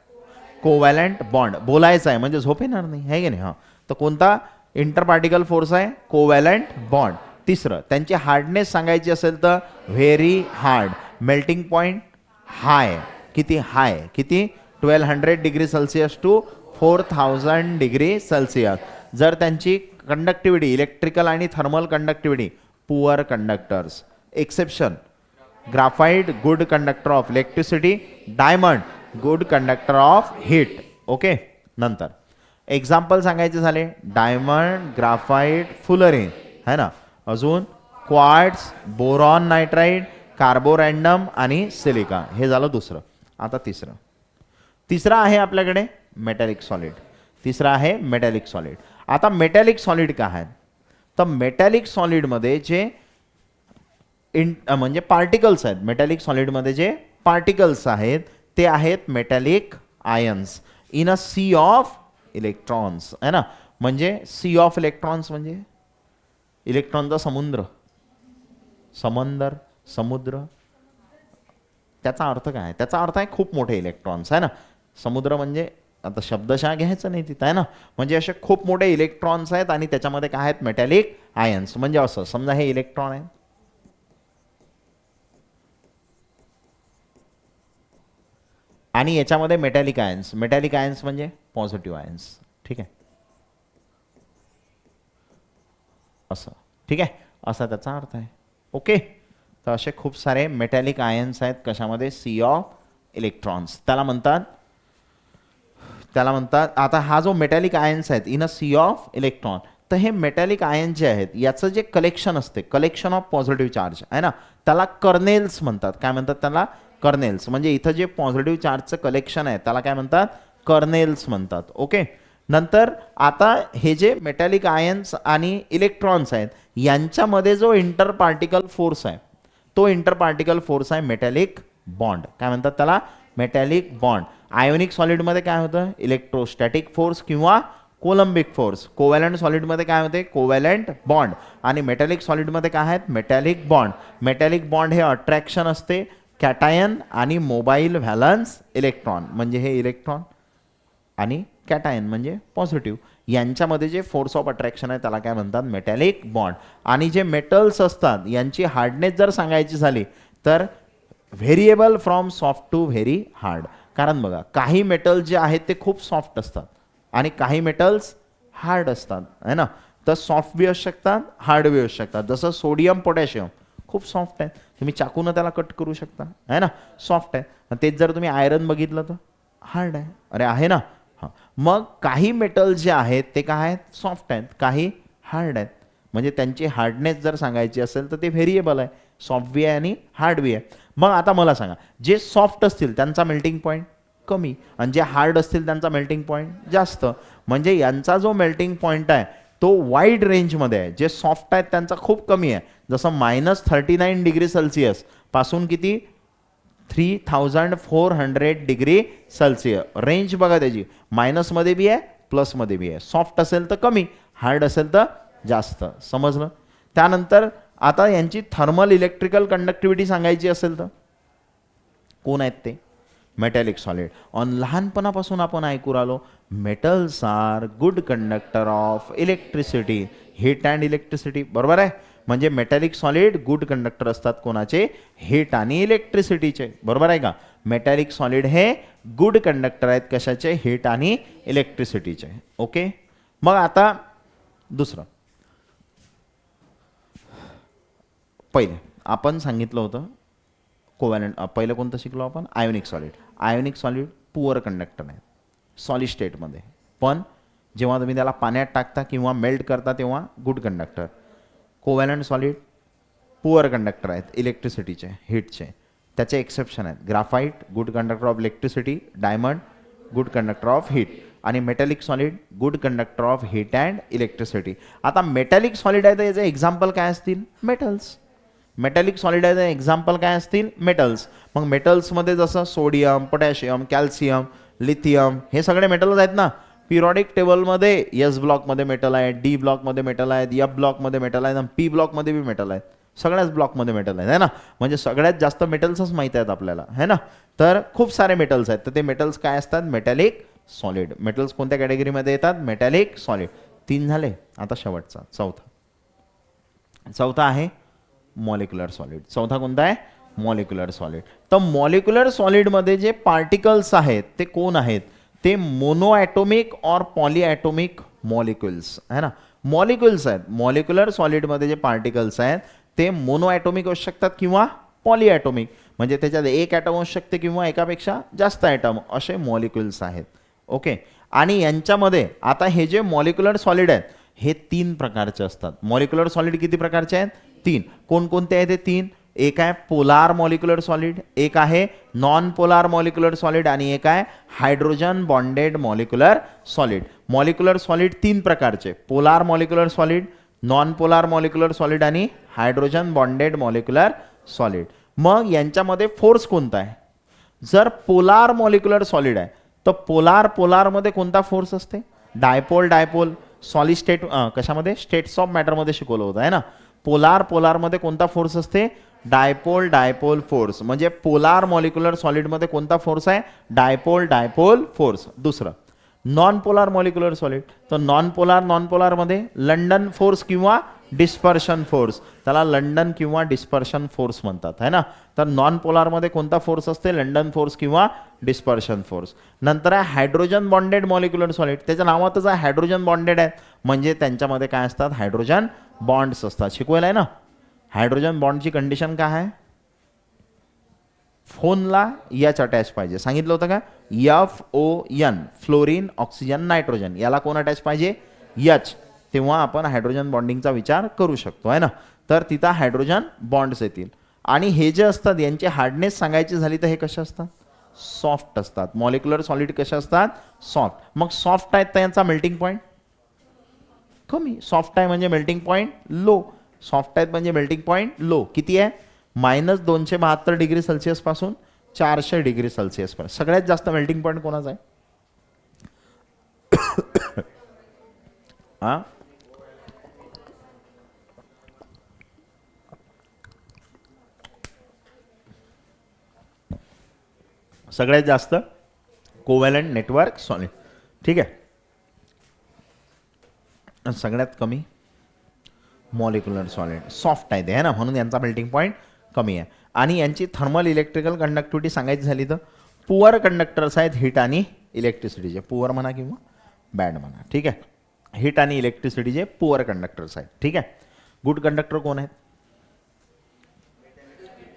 कोव्हॅलंट बॉन्ड. बोलायचं आहे म्हणजे झोप येणार नाही, आहे की नाही. हां, तर कोणता इंटर पार्टिकल फोर्स आहे, कोव्हॅलंट बॉन्ड. तिसरं, त्यांची हार्डनेस सांगायची असेल तर very hard. Melting point high, किती हाय, किती 1200 degree Celsius to 4000 degree Celsius. जर त्यांची कंडक्टिव्हिटी, इलेक्ट्रिकल आणि thermal conductivity, poor conductors. Exception, graphite good conductor of electricity, diamond good conductor of heat. Okay, नंतर एक्झाम्पल सांगायचे झाले, डायमंड, ग्राफाइट, फुलरिन है ना. अजून quartz, boron nitride, carborundum आणि सिलिका. हे झालं दुसरं. आता तिसरं आहे आपल्याकडे मेटॅलिक सॉलिड. तिसरं आहे मेटॅलिक सॉलिड. आता मेटॅलिक सॉलिड काय आहे, तर मेटॅलिक सॉलिडमध्ये जे म्हणजे पार्टिकल्स आहेत, मेटॅलिक सॉलिडमध्ये जे पार्टिकल्स आहेत ते आहेत metallic ions in a sea of electrons, है ना. म्हणजे सी ऑफ इलेक्ट्रॉन्स म्हणजे इलेक्ट्रॉनचा समुद्र, समुद्र. त्याचा अर्थ काय, त्याचा अर्थ आहे खूप मोठे इलेक्ट्रॉन्स, आहे ना. समुद्र म्हणजे आता शब्दशः घ्यायचं नाही तिथं, आहे ना. म्हणजे असे खूप मोठे इलेक्ट्रॉन्स आहेत आणि त्याच्यामध्ये काय आहेत, मेटॅलिक आयन्स. म्हणजे असं समजा हे इलेक्ट्रॉन आहे आणि याच्यामध्ये मेटॅलिक आयन्स. मेटॅलिक आयन्स म्हणजे पॉझिटिव्ह आयन्स. ठीक आहे, असं. ठीक आहे, असा त्याचा अर्थ आहे. ओके, तर असे खूप सारे मेटॅलिक आयन्स आहेत कशामध्ये, सी ऑफ इलेक्ट्रॉन्स. त्याला म्हणतात आता हा जो मेटॅलिक आयन्स आहेत in a sea of electron, तर हे मेटॅलिक आयन जे आहेत याचं जे कलेक्शन असते, कलेक्शन ऑफ पॉझिटिव्ह चार्ज आहे ना, त्याला कर्नेल्स म्हणतात. काय म्हणतात त्याला, कर्नेल्स. म्हणजे इथं जे पॉझिटिव्ह चार्जचं कलेक्शन आहे त्याला काय म्हणतात, कर्नेल्स म्हणतात. ओके, नंतर आता हे जे मेटॅलिक आयन्स आणि इलेक्ट्रॉन्स आहेत यांच्यामध्ये जो इंटर पार्टिकल फोर्स आहे तो इंटर पार्टिकल फोर्स आहे मेटॅलिक बॉन्ड. काय म्हणतात त्याला, मेटॅलिक बॉन्ड. आयोनिक सॉलिडमध्ये काय होतं, इलेक्ट्रोस्टॅटिक फोर्स किंवा कोलंबिक फोर्स. कोव्हॅलंट सॉलिडमध्ये काय होते, कोव्हॅलंट बॉन्ड. आणि मेटॅलिक सॉलिडमध्ये काय आहेत, मेटॅलिक बॉन्ड. मेटॅलिक बॉन्ड हे अट्रॅक्शन असते कॅटायन आणि मोबाईल व्हॅलन्स इलेक्ट्रॉन. म्हणजे हे इलेक्ट्रॉन आणि कॅटायन म्हणजे पॉझिटिव्ह यांच्यामध्ये जे फोर्स ऑफ अट्रॅक्शन आहे त्याला काय म्हणतात, मेटॅलिक बॉन्ड. आणि जे मेटल्स असतात यांची हार्डनेस जर सांगायची झाली तर variable from soft to very hard. कारण बघा, काही मेटल जे आहेत ते खूप सॉफ्ट असतात आणि काही मेटल्स हार्ड असतात, है ना. तर सॉफ्ट बी असू शकतात, हार्ड बी असू शकतात. जसं सोडियम, पोटॅशियम खूप सॉफ्ट आहे, तुम्ही चाकून त्याला कट करू शकता, है ना, सॉफ्ट आहे. तेच जर तुम्ही आयरन बघितलं तर हार्ड आहे, अरे आहे ना. हां, मग काही मेटल जे आहेत ते काय आहेत, सॉफ्ट आहेत, काही हार्ड आहेत. म्हणजे त्यांची हार्डनेस जर सांगायची असेल तर ते व्हेरिएबल आहे, सॉफ्ट बी आहे आणि हार्ड बी आहे. मग आता मला सांगा, जे सॉफ्ट असतील त्यांचा मेल्टिंग पॉईंट कमी आणि जे हार्ड असतील त्यांचा मेल्टिंग पॉईंट जास्त. म्हणजे यांचा जो मेल्टिंग पॉईंट आहे तो वाईड रेंजमध्ये आहे. जे सॉफ्ट आहेत त्यांचा खूप कमी आहे, जसं -39 डिग्री सेल्सिअस पासून किती 3400 डिग्री सेल्सिअस. रेंज बघा त्याची, मायनसमध्ये बी आहे प्लसमध्ये बी आहे. सॉफ्ट असेल तर कमी, हार्ड असेल तर जास्त. समजलं. त्यानंतर आता यांची थर्मल इलेक्ट्रिकल कंडक्टिव्हिटी सांगायची असेल तर कोण आहेत ते, मेटॅलिक सॉलिड. ऑन लहानपणापासून आपण ऐकू राहिलो, metals are good conductor of electricity, heat and electricity. बरोबर आहे. म्हणजे मेटॅलिक सॉलिड गुड कंडक्टर असतात कोणाचे, हीट आणि इलेक्ट्रिसिटीचे. बरोबर आहे का. मेटॅलिक सॉलिड हे गुड कंडक्टर आहेत कशाचे, हीट आणि इलेक्ट्रिसिटीचे. ओके, मग आता दुसरं, पहिले आपण सांगितलं होतं कोव्हॅलंट. पहिलं कोणतं शिकलो आपण, ionic solid. Ionic solid poor conductor आहे सॉलिड स्टेटमध्ये, पण जेव्हा तुम्ही त्याला पाण्यात टाकता किंवा मेल्ट करता तेव्हा good conductor. Covalent solid poor conductor आहेत इलेक्ट्रिसिटीचे, हीटचे. त्याचे एक्सेप्शन आहेत, graphite good conductor of electricity, diamond good conductor of heat. आणि metallic solid good conductor of heat and electricity. आता मेटॅलिक सॉलिड आहे तर याचे एक्झाम्पल काय असतील? मेटल्स. मेटॅलिक सॉलिड आहे तर एक्झाम्पल काय असतील? मेटल्स. मग मेटल्समध्ये जसं सोडियम, पोटॅशियम, कॅल्शियम, लिथियम हे सगळे मेटल्स आहेत ना. पिरियॉडिक टेबलमध्ये एस ब्लॉकमध्ये मेटल आहे, डी ब्लॉकमध्ये मेटल आहेत, एफ ब्लॉकमध्ये मेटल आहेत, पी ब्लॉकमध्ये बी मेटल आहेत. सगळ्याच ब्लॉकमध्ये मेटल आहेत है ना. म्हणजे सगळ्यात जास्त मेटल्सच माहीत आहेत आपल्याला है ना. तर खूप सारे मेटल्स आहेत. तर ते मेटल्स काय असतात? Metallic solid. मेटल्स कोणत्या कॅटेगरीमध्ये येतात? Metallic solid. 3 झाले. आता शेवटचा चौथा आहे मॉलिक्युलर सॉलिड. चौथा कोणता आहे? Molecular solid. तर मॉलिक्युलर सॉलिडमध्ये जे पार्टिकल्स आहेत ते कोण आहेत? ते मोनो ॲटोमिक और पॉली ॲटोमिक मॉलिक्युल्स है ना. मॉलिक्युल्स आहेत. मॉलिक्युलर सॉलिडमध्ये जे पार्टिकल्स आहेत ते मोनो ॲटोमिक असू शकतात किंवा पॉली ॲटोमिक, म्हणजे त्याच्यात एक ॲटम असू शकते किंवा एकापेक्षा जास्त ॲटम असे मॉलिक्युल्स आहेत. ओके. आणि यांच्यामध्ये आता हे जे मॉलिक्युलर सॉलिड आहेत हे 3 प्रकारचे असतात. मॉलिक्युलर सॉलिड किती प्रकारचे आहेत? 3. कोणकोणते आहेत ते 3? एक आहे पोलार मॉलिक्युलर सॉलिड, एक आहे नॉन पोलार मॉलिक्युलर सॉलिड आणि एक आहे hydrogen bonded molecular solid. Molecular solid 3 प्रकारचे: polar molecular solid, non polar molecular solid आणि हायड्रोजन बॉन्डेड मॉलिक्युलर सॉलिड. मग यांच्यामध्ये फोर्स कोणता आहे? जर पोलार मॉलिक्युलर सॉलिड आहे तर पोलारमध्ये कोणता फोर्स असते? डायपोल. सॉलिड स्टेट कशामध्ये? स्टेट्स ऑफ मॅटरमध्ये शिकवलं होतं आहे ना. पोलारमध्ये कोणता फोर्स असते? Dipole force. म्हणजे पोलार मॉलिक्युलर सॉलिडमध्ये कोणता फोर्स आहे? Dipole force. दुसरं नॉन पोलार मॉलिक्युलर सॉलिड. तर नॉन पोलारमध्ये लंडन फोर्स किंवा डिस्पर्शन फोर्स, त्याला लंडन किंवा डिस्पर्शन फोर्स म्हणतात है ना. तर नॉन पोलारमध्ये कोणता फोर्स असते? लंडन फोर्स किंवा डिस्पर्शन फोर्स. नंतर आहे हायड्रोजन बॉन्डेड मॉलिक्युलर सॉलिड. त्याच्या नावातच आहे हायड्रोजन बॉन्डेड आहे, म्हणजे त्यांच्यामध्ये काय असतात? हायड्रोजन बॉन्ड्स असतात. शिकवायला आहे ना. हायड्रोजन बॉन्डची कंडिशन काय आहे? फोनला एच अटॅच पाहिजे. सांगितलं होतं का? FON fluorine oxygen nitrogen. याला कोण अटॅच पाहिजे? एच. तेव्हा आपण हायड्रोजन बॉन्डिंगचा विचार करू शकतो आहे ना. तर तिथं हायड्रोजन बॉन्ड्स येतील. आणि हे जे असतात यांची हार्डनेस सांगायची झाली तर हे कसे असतात? सॉफ्ट असतात. मॉलिक्युलर सॉलिड कसे असतात? सॉफ्ट. मग सॉफ्ट आहेत तर यांचा मेल्टिंग पॉईंट कमी. सॉफ्ट आहे म्हणजे मेल्टिंग पॉईंट लो. सॉफ्ट आहेत म्हणजे मेल्टिंग पॉईंट लो. किती आहे? -272 डिग्री सेल्सिअस पासून 400 डिग्री सेल्सिअस पर्यंत. सगळ्यात जास्त मेल्टिंग पॉईंट कोणाचा आहे? हा, सगळ्यात जास्त कोव्हॅलंट नेटवर्क सॉलिड. ठीक आहे. सगळ्यात कमी मॉलिक्युलर सॉलिड सॉफ्ट आहे ते है ना, म्हणून यांचा मेल्टिंग पॉईंट कमी आहे. आणि यांची थर्मल इलेक्ट्रिकल कंडक्टिव्हिटी सांगायची झाली तर पुअर कंडक्टर्स आहेत हीट आणि इलेक्ट्रिसिटीचे. पुअर म्हणा किंवा बॅड म्हणा. ठीक आहे. हीट आणि इलेक्ट्रिसिटीचे पुअर कंडक्टर्स आहेत. ठीक आहे. गुड कंडक्टर कोण आहेत?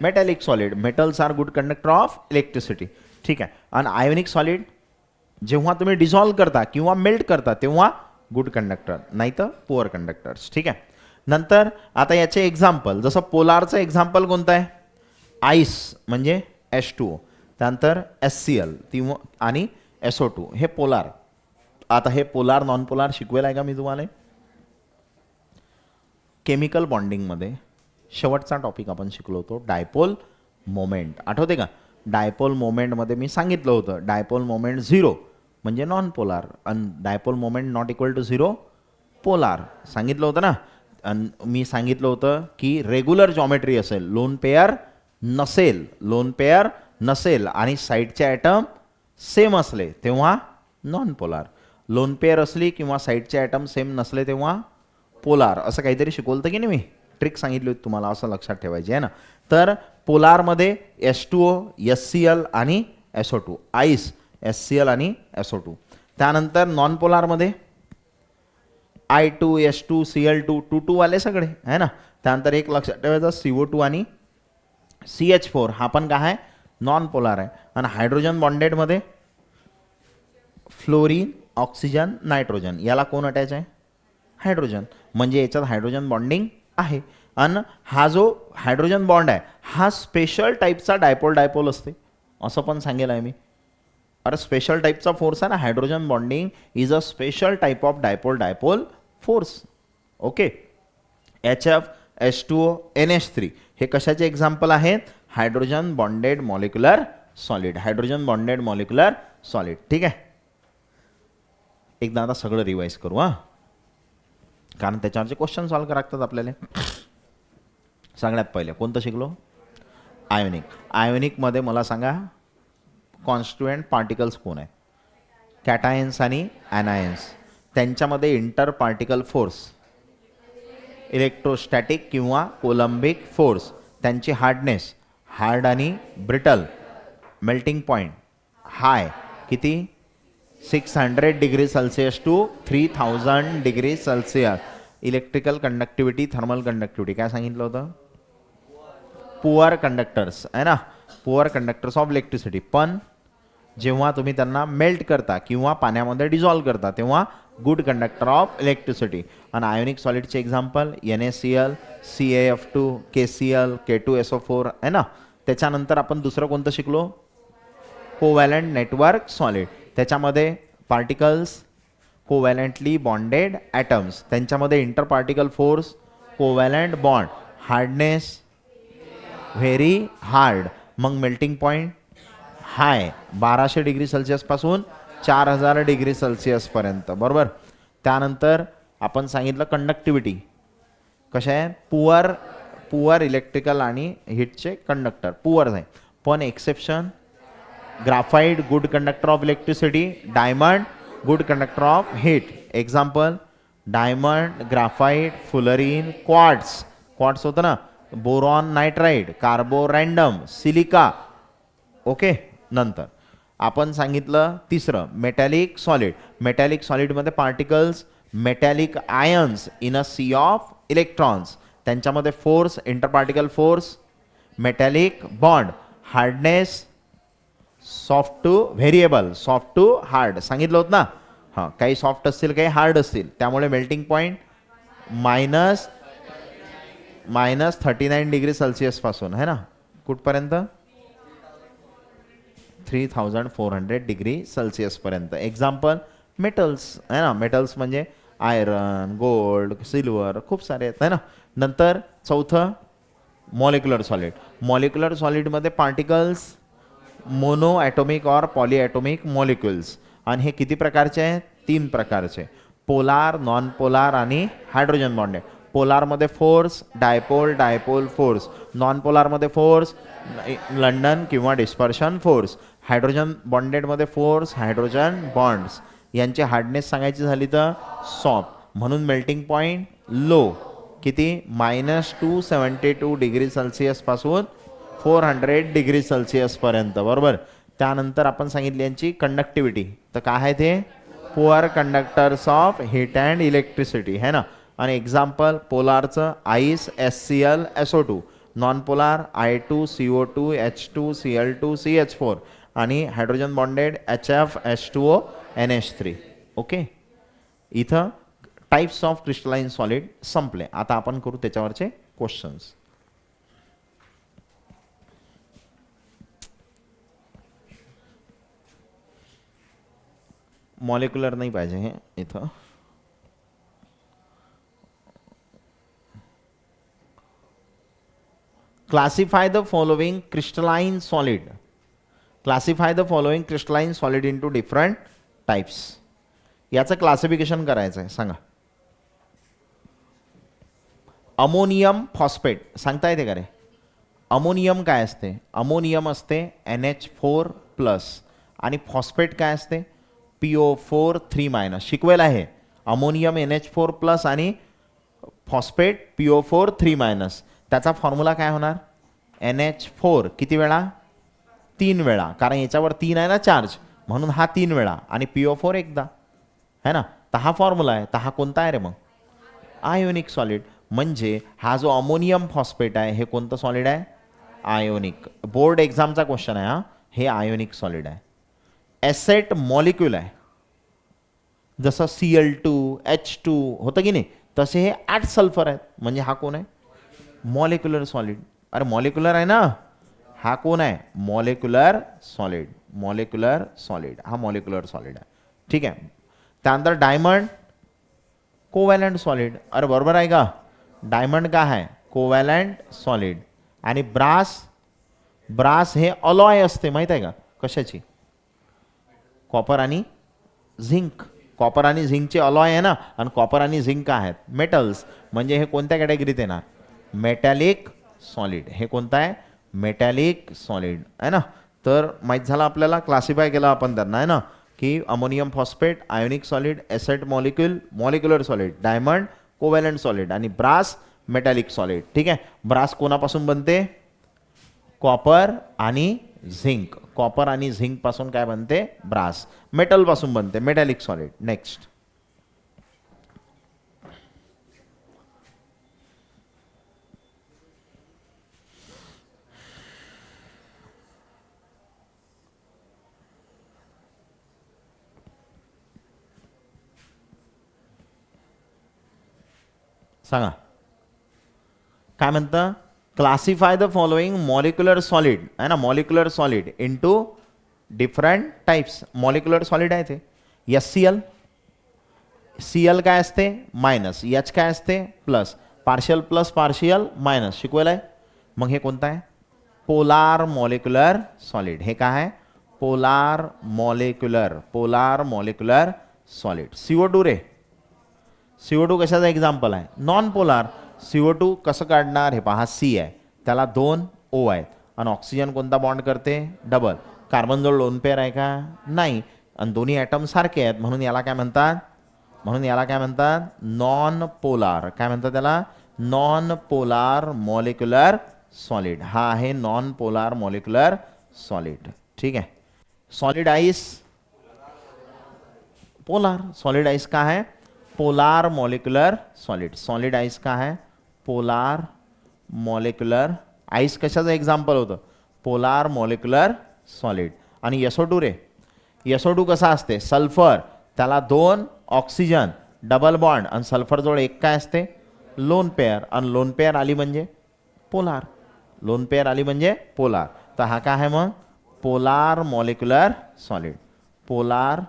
Metallic solid. Metals are good conductor of electricity. ठीक आहे. आणि आयोनिक सॉलिड जेव्हा तुम्ही डिझॉल्व्ह करता किंवा मेल्ट करता तेव्हा गुड कंडक्टर, नाही तर पुअर कंडक्टर्स. ठीक आहे. नंतर आता याचे एक्झाम्पल, जसं पोलारचं एक्झाम्पल कोणतं आहे? आईस म्हणजे H2O. त्यानंतर HCl किंवा आणि SO2 हे पोलार. आता हे पोलार नॉन पोलार शिकवेल आहे का मी तुम्हाला? केमिकल बॉन्डिंगमध्ये शेवटचा टॉपिक आपण शिकलो होतो डायपोल मोमेंट. आठवते का? डायपोल मोमेंटमध्ये मी सांगितलं होतं डायपोल मोमेंट 0 म्हणजे नॉन पोलार आणि dipole moment not equal to 0 polar सांगितलं होतं ना. आणि मी सांगितलं होतं की रेग्युलर जॉमेट्री असेल, लोन पेअर नसेल आणि साईडचे ॲटम सेम असले तेव्हा नॉन पोलार. लोन पेअर असली किंवा साईडचे ॲटम सेम नसले तेव्हा पोलार. असं काहीतरी शिकवलं होतं की नाही? मी ट्रिक सांगितली होती तुम्हाला, असं लक्षात ठेवायची आहे ना. तर पोलारमध्ये H2O, HCl आणि SO2. आईस HCl आणि SO2. त्यानंतर नॉन पोलारमध्ये I2, H2, Cl2, 2 वाले सगळे आहे ना. त्यानंतर एक लक्षात ठेवायचं CO2 आणि CH4 हा पण काय आहे? नॉन पोलार आहे. आणि हायड्रोजन बॉन्डेडमध्ये फ्लोरीन ऑक्सिजन नायट्रोजन. याला कोण अटॅच आहे? हायड्रोजन. म्हणजे याच्यात हायड्रोजन बॉन्डिंग आहे. आणि हा जो हायड्रोजन बॉन्ड आहे हा स्पेशल टाईपचा डायपोल असते असं पण सांगेल आहे मी. अरे स्पेशल टाईपचा फोर्स आहे ना, hydrogen bonding is a special type of dipole dipole force. Okay. HF H2O NH3 हे कशाचे एक्झाम्पल आहेत? Hydrogen bonded molecular solid. Hydrogen bonded molecular solid. ठीक आहे. एकदा आता सगळं रिवाइज करू हां, कारण त्याच्यावरचे क्वेश्चन सॉल्व्ह करा लागतात आपल्याला. सगळ्यात पहिले कोणतं शिकलो? आयोनिक. आयोनिकमध्ये मला सांगा कॉन्स्टिट्युएंट पार्टिकल्स कोण आहे? कॅटायन्स आणि ॲनायन्स. त्यांच्यामध्ये इंटर पार्टिकल फोर्स इलेक्ट्रोस्टॅटिक किंवा कोलंबिक फोर्स. त्यांची हार्डनेस हार्ड आणि ब्रिटल. मेल्टिंग पॉईंट हाय किती? 600 degree Celsius to 3000 degree Celsius. Electrical conductivity thermal conductivity काय सांगितलं होतं? पुअर कंडक्टर्स आहे ना, पुअर कंडक्टर्स ऑफ इलेक्ट्रिसिटी. पण जेव्हा तुम्ही त्यांना मेल्ट करता किंवा पाण्यामध्ये डिझॉल्व करता तेव्हा गुड कंडक्टर ऑफ इलेक्ट्रिसिटी. आणि आयोनिक सॉलिडचे example NaCl, CaF2, KCl, K2SO4 आहे ना. त्याच्यानंतर आपण दुसरं कोणतं शिकलो? Covalent network solid. त्याच्यामध्ये पार्टिकल्स कोव्हॅलंटली बॉन्डेड ॲटम्स. त्यांच्यामध्ये inter particle force covalent bond. Hardness very hard. मग मेल्टिंग पॉईंट हाय 1200 डिग्री सेल्सिअसपासून 4000 डिग्री सेल्सिअसपर्यंत. बरोबर. त्यानंतर आपण सांगितलं कंडक्टिव्हिटी कशा आहे? पुअर इलेक्ट्रिकल आणि हीटचे कंडक्टर पुअर आहे. पण exception graphite good conductor of electricity, diamond good conductor of heat. Example diamond, graphite, fullerene, quartz. Quartz होतं ना, boron nitride, carborundum, silica. Okay. नंतर आपण सांगितलं तिसरं मेटॅलिक सॉलिड. मेटॅलिक सॉलिडमध्ये particles metallic ions in a sea of electrons. त्यांच्यामध्ये force inter particle force, metallic bond, hardness soft to variable, soft to hard सांगितलं होतं ना. हां, काही सॉफ्ट असतील काही हार्ड असतील. त्यामुळे मेल्टिंग पॉईंट -39 डिग्री सेल्सिअसपासून आहे ना कुठपर्यंत? 3400 डिग्री सेल्सिअसपर्यंत. एक्झाम्पल मेटल्स आहे ना. मेटल्स म्हणजे आयरन, गोल्ड, सिल्वर खूप सारे आहेत आहे ना. नंतर चौथं मॉलिक्युलर सॉलिड. मॉलिक्युलर सॉलिडमध्ये पार्टिकल्स मोनो ॲटोमिक और पॉली ॲटोमिक मॉलिक्युल्स. आणि हे किती प्रकारचे आहेत? 3 प्रकारचे. पोलार, नॉन पोलार आणि हायड्रोजन बॉन्डेड. पोलारमध्ये force dipole dipole force. Non पोलारमध्ये फोर्स लंडन किंवा डिस्पर्शन फोर्स. हायड्रोजन बॉन्डेडमध्ये फोर्स हायड्रोजन बॉन्ड्स. यांची हार्डनेस सांगायची झाली तर सॉफ्ट. म्हणून मेल्टिंग पॉईंट लो किती? -272 डिग्री सेल्सिअसपासून 400 डिग्री सेल्सिअसपर्यंत. बरोबर. त्यानंतर आपण सांगितली यांची कंडक्टिव्हिटी. तर काय आहे ते? Poor conductors of heat and electricity है ना. आणि एक्झाम्पल पोलारचं ice SCl SO2, non polar I2CO2 H2 Cl2 CH4 आणि hydrogen bonded HF H2O NH3. Okay. इथं टाइप्स ऑफ क्रिस्टलाइन सॉलिड संपले. आता आपण करू त्याच्यावरचे क्वेश्चन्स. मॉलिक्युलर नाही पाहिजे हे इथं. Classify the following crystalline solid. Classify the following crystalline solid into different types. याचं क्लासिफिकेशन करायचं आहे. सांगा. अमोनियम फॉस्फेट सांगता येते का रे? अमोनियम काय असते? अमोनियम असते NH4+ आणि फॉस्फेट काय असते? PO4 3-. शिकवेल आहे. अमोनियम NH4+ आणि फॉस्फेट PO4 3-. त्याचा फॉर्म्युला काय होणार? NH4 किती वेळा? 3 वेळा. कारण याच्यावर 3 आहे ना चार्ज, म्हणून हा 3 वेळा आणि PO4 एकदा है ना. तर हा फॉर्म्युला आहे. तर हा कोणता आहे रे मग? Ionic solid. म्हणजे हा जो अमोनियम फॉस्फेट आहे हे कोणतं सॉलिड आहे? आयोनिक. बोर्ड एक्झामचा क्वेश्चन आहे हा. हे आयोनिक सॉलिड आहे. ॲसेट मॉलिक्यूल आहे. जसं Cl2 H2 होतं की नाही, तसे हे 8 सल्फर आहेत. म्हणजे हा कोण आहे? Molecular solid. अरे मॉलिक्युलर आहे ना. हा कोण आहे? Molecular solid. मॉलिक्युलर सॉलिड, हा मॉलिक्युलर सॉलिड आहे. ठीक आहे. त्यानंतर डायमंड कोव्हॅलंट सॉलिड. अरे बरोबर आहे का? डायमंड काय आहे? Covalent solid. आणि ब्रास, ब्रास हे अलॉय असते, माहित आहे का कशाची? कॉपर आणि झिंक. कॉपर आणि झिंकचे अलॉय आहे ना, आणि कॉपर आणि झिंक काय आहेत? मेटल्स. म्हणजे हे कोणत्या कॅटेगरीत येणार? Metallic solid. हे कोणतं आहे? मेटॅलिक सॉलिड आहे ना. तर माहीत झालं आपल्याला, क्लासिफाय केलं आपण त्यांना आहे ना, की ammonium phosphate ionic solid, asset molecule molecular solid, diamond covalent solid आणि ब्रास मेटॅलिक सॉलिड. ठीक आहे. ब्रास कोणापासून बनते? कॉपर आणि झिंक. कॉपर आणि झिंक पासून काय बनते? ब्रास. मेटल पासून बनते, मेटॅलिक सॉलिड. नेक्स्ट, सांगा काय म्हणतं? Classify the following molecular solid आहे ना, molecular solid into different types. Molecular solid आहे ते. SCl, Cl काय असते? मायनस. H काय असते? Plus. Partial plus partial minus शिकवलं आहे. मग हे कोणतं आहे? Polar molecular solid. हे काय आहे? Polar molecular, polar molecular solid. CO2 रे, CO2 कशाचा एक्झाम्पल आहे? Non polar. CO2 कसं काढणार? हे पहा, C आहे, त्याला 2 O आहेत, आणि ऑक्सिजन कोणता बॉन्ड करते? डबल. कार्बन जवळ लोन पेअर आहे का? नाही. आणि दोन्ही ॲटम सारखे आहेत, म्हणून याला काय म्हणतात? म्हणून याला काय म्हणतात? Non polar. काय म्हणतात त्याला? Non polar molecular solid. हा आहे नॉन पोलार मॉलिक्युलर सॉलिड. ठीक आहे. Solid ice polar. Solid ice का है? Polar molecular solid. Solid ice का है? Polar molecular. आइस कशाचं एक्झाम्पल होतं? Polar molecular solid. आणि SO2 रे, SO2 कसा असते? सल्फर, त्याला 2 ऑक्सिजन डबल बॉन्ड, आणि सल्फर जवळ एक काय असते? Lone pair. आणि लोन पेअर आली म्हणजे पोलार. लोन पेअर आली म्हणजे पोलार. तर हा काय आहे मग? Polar molecular solid. Polar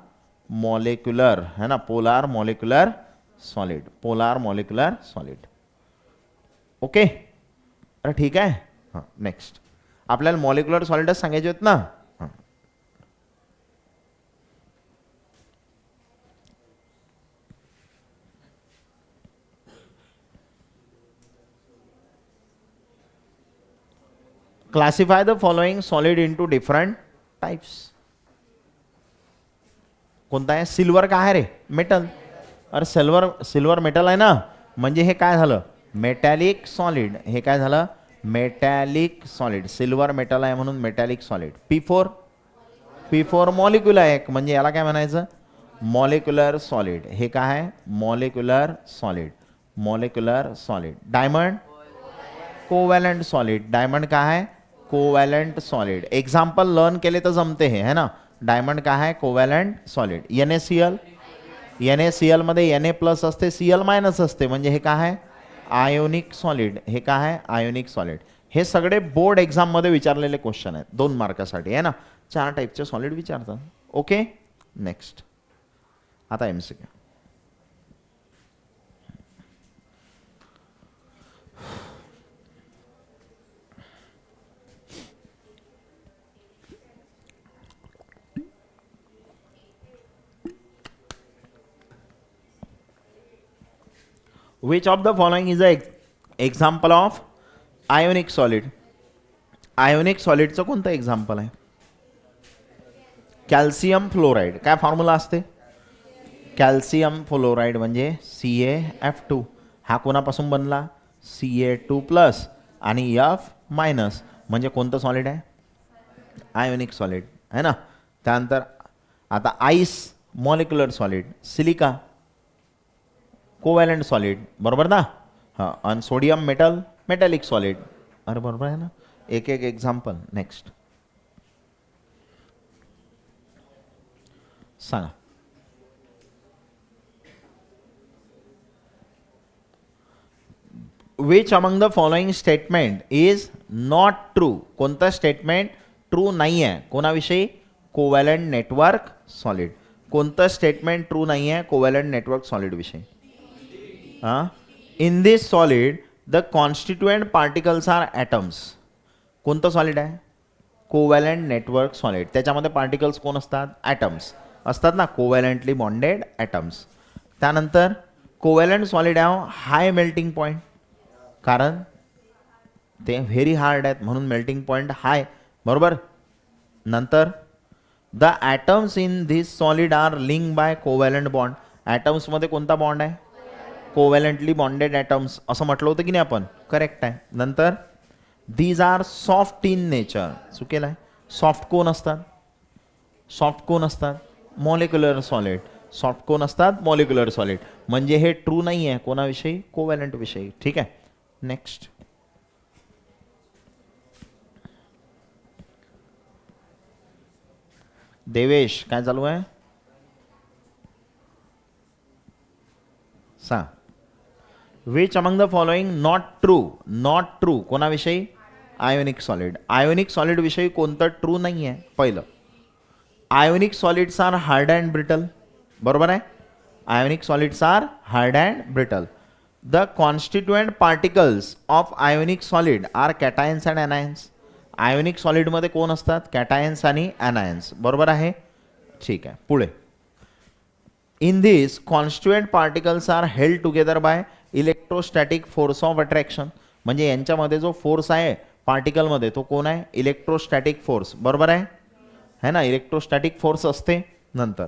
molecular है ना, polar molecular solid. Polar molecular solid. Okay. अरे ठीक आहे. हां, नेक्स्ट. आपल्याला मॉलिक्युलर सॉलिडच सांगायचे आहेत ना. हां, classify the following solid into different types. कोणता आहे? सिल्वर काय आहे रे? मेटल. अरे सिल्वर, सिल्वर मेटल आहे ना, म्हणजे हे काय झालं? Metallic solid. हे काय झालं? Metallic solid. सिल्वर मेटल आहे म्हणून metallic solid. P4, P4 molecule आहे एक, म्हणजे याला काय म्हणायचं? Molecular solid. हे काय आहे? Molecular solid. Molecular solid. Diamond covalent solid. Diamond काय आहे? Covalent solid. एक्झाम्पल लर्न केले तर जमते हे है ना. डायमंड काय आहे? Covalent solid. NaCl, NaCl मध्ये Na प्लस असते, Cl मायनस असते, म्हणजे हे काय आहे? Ionic solid. हे काय आहे? Ionic solid. हे सगळे बोर्ड एक्झाम मध्ये विचारलेले क्वेश्चन आहेत, 2 मार्कासाठी आहे ना. 4 टाईपचे सॉलिड विचारतात. ओके. नेक्स्ट, आता MCQ. Which of the following is a example of ionic solid? Ionic सॉलिडचं कोणतं एक्झाम्पल आहे? Calcium fluoride. काय फॉर्म्युला असते? कॅल्शियम फ्लोराईड म्हणजे CaF2. हा कोणापासून बनला? Ca2 प्लस आणि F मायनस, म्हणजे कोणतं सॉलिड आहे? आयोनिक सॉलिड है ना. त्यानंतर आता ice molecular solid. Silica covalent solid, बरोबर ना. हां, आणि सोडियम मेटल मेटॅलिक सॉलिड. अरे बरोबर आहे ना. एक एक एक्झाम्पल. नेक्स्ट सांगा. Which among the following statement is not true. कोणतं स्टेटमेंट ट्रू नाही आहे कोणाविषयी? Covalent network solid. कोणतं स्टेटमेंट ट्रू नाही आहे कोव्हॅलंट नेटवर्क सॉलिड विषयी? In this solid the constituent particles are atoms. कोणतं सॉलिड आहे? Covalent network solid. त्याच्यामध्ये पार्टिकल्स कोण असतात? ॲटम्स असतात ना, कोव्हॅलंटली बॉन्डेड ॲटम्स. त्यानंतर कोव्हॅलंट सॉलिड आहे हाय मेल्टिंग पॉईंट, कारण ते व्हेरी हार्ड आहेत म्हणून मेल्टिंग पॉईंट हाय, बरोबर. नंतर the atoms in this solid are link by covalent bond. ॲटम्समध्ये कोणता बॉन्ड आहे? कोव्हॅलंटली बॉन्डेड ॲटम्स असं म्हटलं होतं की नाही आपण? करेक्ट आहे. नंतर these are soft in nature. चुकेलं आहे. सॉफ्ट कोण असतात? सॉफ्ट कोण असतात? Molecular solid. सॉफ्ट कोण असतात? Molecular solid. म्हणजे हे ट्रू नाही आहे कोणाविषयी? कोव्हॅलंट विषयी. ठीक आहे. नेक्स्ट. देवेश काय चालू आहे? सांग. Which among the following not true. Not true कोणाविषयी? Ionic solid. आयोनिक सॉलिड विषयी कोणतं ट्रू नाही आहे? पहिलं, ionic solids are hard and brittle. बरोबर आहे. Ionic solids are hard and brittle. The constituent particles of ionic solid are cations and anions. Ionic सॉलिडमध्ये कोण असतात? कॅटायन्स आणि ॲनायन्स. बरोबर आहे. ठीक आहे. पुढे, in this constituent particles are held together by electrostatic force of attraction. म्हणजे यांच्यामध्ये जो फोर्स आहे पार्टिकलमध्ये तो कोण आहे? Electrostatic force. बरोबर आहे ना, इलेक्ट्रोस्टॅटिक फोर्स असते. नंतर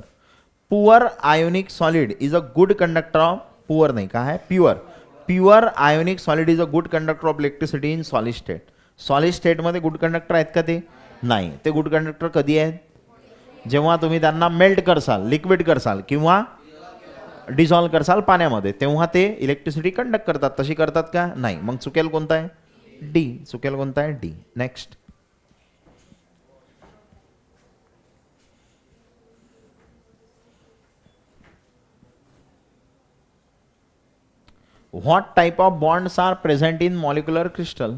poor ionic solid is a good conductor of, poor नाही का आहे, pure. Pure ionic solid is a good conductor of electricity in solid state. Solid स्टेटमध्ये गुड कंडक्टर आहेत का ते? नाही. ते गुड कंडक्टर कधी आहेत? जेव्हा तुम्ही त्यांना मेल्ट करसाल, लिक्विड करसाल किंवा डिझॉल्व करसाल पाण्यामध्ये, तेव्हा ते इलेक्ट्रिसिटी कंडक्ट करतात. तशी करतात का? नाही. मग चुकेल कोणता आहे? डी. चुकेल कोणता आहे? D. Next. What type of bonds are present in molecular crystal.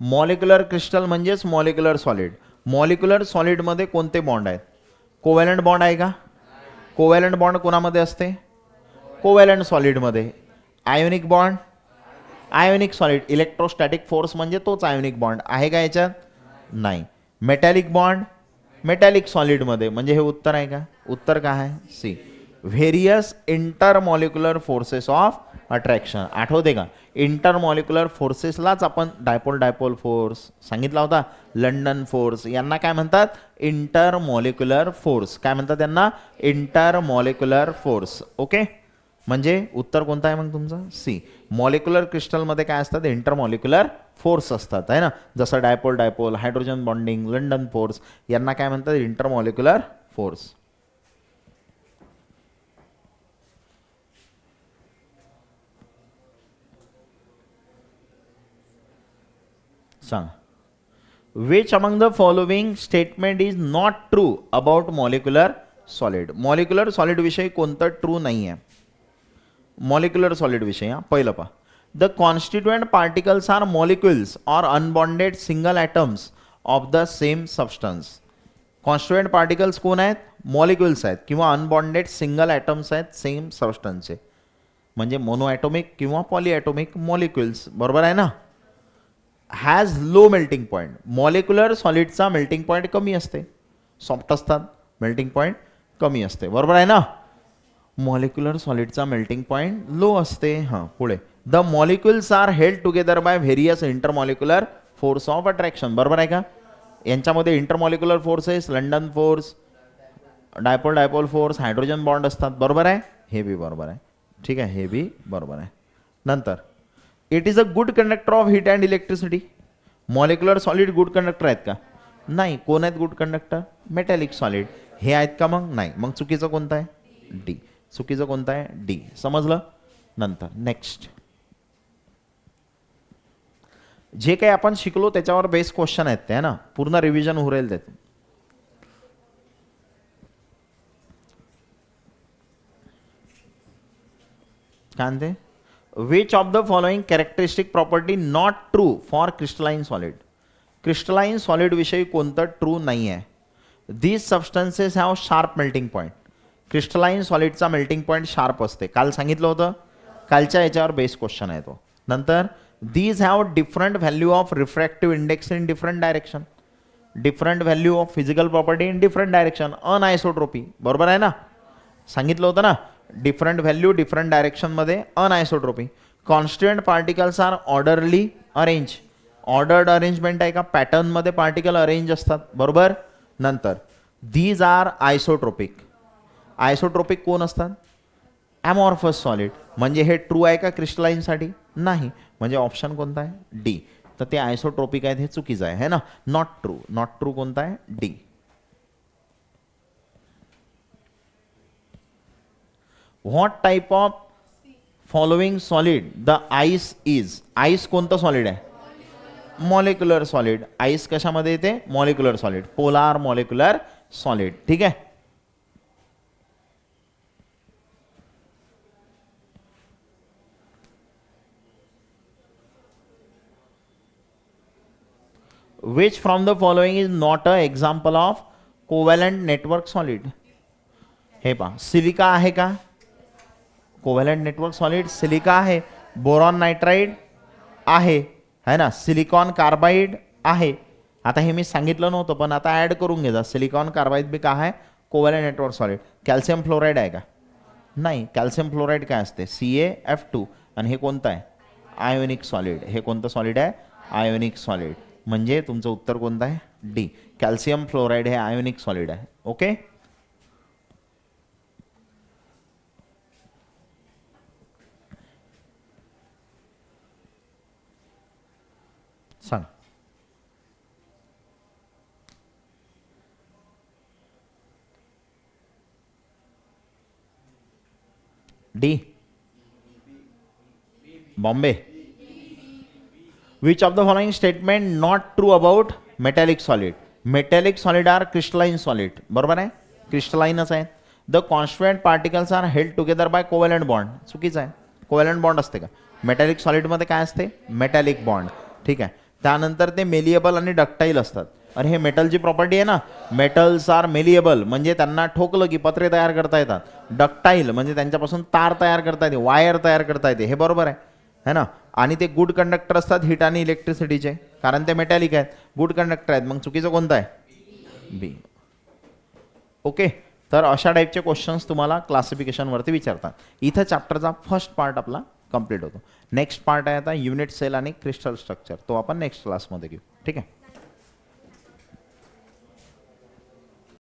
Molecular crystal म्हणजेच मॉलिक्युलर सॉलिड. मॉलिक्युलर सॉलिडमध्ये कोणते बॉन्ड आहेत? कोव्हॅलंट बॉन्ड आहे का? कोव्हॅलंट बॉन्ड कोणामध्ये असते? कोव्हॅलंट सॉलिडमध्ये. Ionic bond, ionic solid. Electrostatic force म्हणजे तोच आयोनिक बॉन्ड आहे का याच्यात? नाही. मेटॅलिक बॉन्ड, मेटॅलिक सॉलिडमध्ये. म्हणजे हे उत्तर आहे का? उत्तर काय आहे? C. Various intermolecular forces of attraction. आठवते का? इंटरमॉलिक्युलर फोर्सेसलाच आपण डायपोल डायपोल फोर्स सांगितला होता, लंडन फोर्स. यांना काय म्हणतात? Intermolecular force. काय म्हणतात त्यांना? Intermolecular force. ओके. म्हणजे उत्तर कोणतं आहे मग तुमचं? सी. मॉलिक्युलर क्रिस्टलमध्ये काय असतात? इंटरमॉलिक्युलर फोर्स असतात आहे ना, जसं dipole dipole, hydrogen bonding, London force. यांना काय म्हणतात? Intermolecular force. सांग. Which among the following statement is not true about molecular solid. Molecular solid विषयी कोणतं ट्रू नाही आहे? मॉलिक्युलर सॉलिड विषयी. पहिलं पहा, the constituent particles are molecules or unbonded single atoms of the same substance. Constituent particles कोण आहेत? Molecules आहेत किंवा अनबॉन्डेड सिंगल ॲटम्स आहेत सेम सबस्टन्सचे. म्हणजे मोनो ॲटोमिक किंवा पॉली ॲटोमिक मॉलिक्युल्स. बरोबर आहे ना. Has low melting point. Molecular सॉलिडचा मेल्टिंग पॉईंट कमी असते, सॉफ्ट असतात, मेल्टिंग पॉईंट कमी असते. बरोबर आहे ना. मॉलिक्युलर सॉलिडचा मेल्टिंग पॉईंट लो असते. हां. पुढे, the molecules are held together by various intermolecular force of attraction. बरोबर आहे का? यांच्यामध्ये intermolecular forces, London force, dipole dipole force, hydrogen bond असतात. बरोबर आहे. हे बी बरोबर आहे. ठीक आहे. हे बी बरोबर आहे. नंतर, it is a good conductor of heat and electricity. Molecular solid good conductor आहेत का? नाही. कोण आहेत गुड कंडक्टर? Metallic solid. हे आहेत का? मग नाही. मग चुकीचं कोणतं आहे? डी. चुकीचं कोणतं आहे? डी. समजलं. नंतर नेक्स्ट, जे काही आपण शिकलो त्याच्यावर बेस क्वेश्चन आहेत ते, ना, पूर्ण रिव्हिजन होईल त्यात. काय म्हणते? Which of the following characteristic property not true for crystalline solid. Crystalline solid विषयी कोणतं ट्रू नाही आहे. These substances have sharp melting point. Crystalline सॉलिडचा मेल्टिंग पॉईंट शार्प असते. काल सांगितलं होतं, कालच्या याच्यावर बेस क्वेश्चन आहे तो. नंतर these have different value of refractive index in different direction. Different value of physical property in different direction. Anisotropy बरोबर आहे ना, सांगितलं होतं ना. डिफरंट व्हॅल्यू डिफरंट डायरेक्शनमध्ये anisotropy. Constituent particles are orderly arrange. Ordered arrangement आहे का, पॅटर्नमध्ये पार्टिकल अरेंज असतात बरोबर. नंतर दीज आर आयसोट्रोपिक. आयसोट्रोपिक कोण असतात, ॲमॉर्फस सॉलिड. म्हणजे हे ट्रू आहे का क्रिस्टलाइनसाठी, नाही. म्हणजे ऑप्शन कोणता आहे, डी. तर ते आयसोट्रोपिक आहेत हे चुकीचं आहे ना. Not true. नॉट ट्रू कोणता आहे, D. What type of following solid the ice is. Ice कोणतं सॉलिड आहे, मॉलिक्युलर सॉलिड. आईस कशामध्ये येते, molecular solid, polar molecular solid. ठीक आहे. Which from the following is not a example of covalent network solid. हे पहा, silica आहे का, कोव्हॅलंट नेटवर्क सॉलिड सिलिका आहे. बोरॉन नायट्राइड आहे, है ना. सिलिकॉन कार्बाइड आहे. आता हे मी सांगितलं नव्हतं पण आता ऍड करून घे जा. सिलिकॉन कार्बाइड बी काय आहे, covalent network solid. Calcium fluoride आहे का, नाही. कॅल्शियम फ्लोराइड काय असते, CaF2. आणि हे कोणतं आहे, आयोनिक सॉलिड. हे कोणतं सॉलिड आहे, आयोनिक सॉलिड. म्हणजे तुमचं उत्तर कोणतं आहे, डी. कॅल्शियम फ्लोराइड हे आयोनिक सॉलिड आहे. ओके. सांग. D, Bombay. Which of the following statement not true about metallic solid. Metallic solid are crystalline solid. बरोबर आहे, क्रिस्टलाइनच आहे. The constituent particles are held together by covalent bond. चुकीचं आहे. Covalent bond असते का, मेटॅलिक सॉलिडमध्ये काय असते, मेटॅलिक बॉन्ड. ठीक आहे. त्यानंतर ते मेलिएबल आणि डक्टाईल असतात. आणि हे मेटलची प्रॉपर्टी आहे ना, मेटल्स आर मेलिएबल म्हणजे त्यांना ठोकलं की पत्रे तयार करता येतात. डक्टाईल म्हणजे त्यांच्यापासून तार तयार करता येते, वायर तयार करता येते. हे बरोबर आहे, है ना. आणि ते गुड कंडक्टर असतात हीट आणि इलेक्ट्रिसिटीचे, कारण ते मेटॅलिक आहेत, गुड कंडक्टर आहेत. मग चुकीचं कोणतं आहे, बी. ओके. तर अशा टाईपचे क्वेश्चन्स तुम्हाला क्लासिफिकेशनवरती विचारतात. इथं चॅप्टरचा फर्स्ट पार्ट आपला कंप्लीट होतो. नेक्स्ट पार्ट आहे आता युनिट सेल आणि क्रिस्टल स्ट्रक्चर, तो आपण नेक्स्ट क्लासमध्ये घेऊ. ठीक आहे.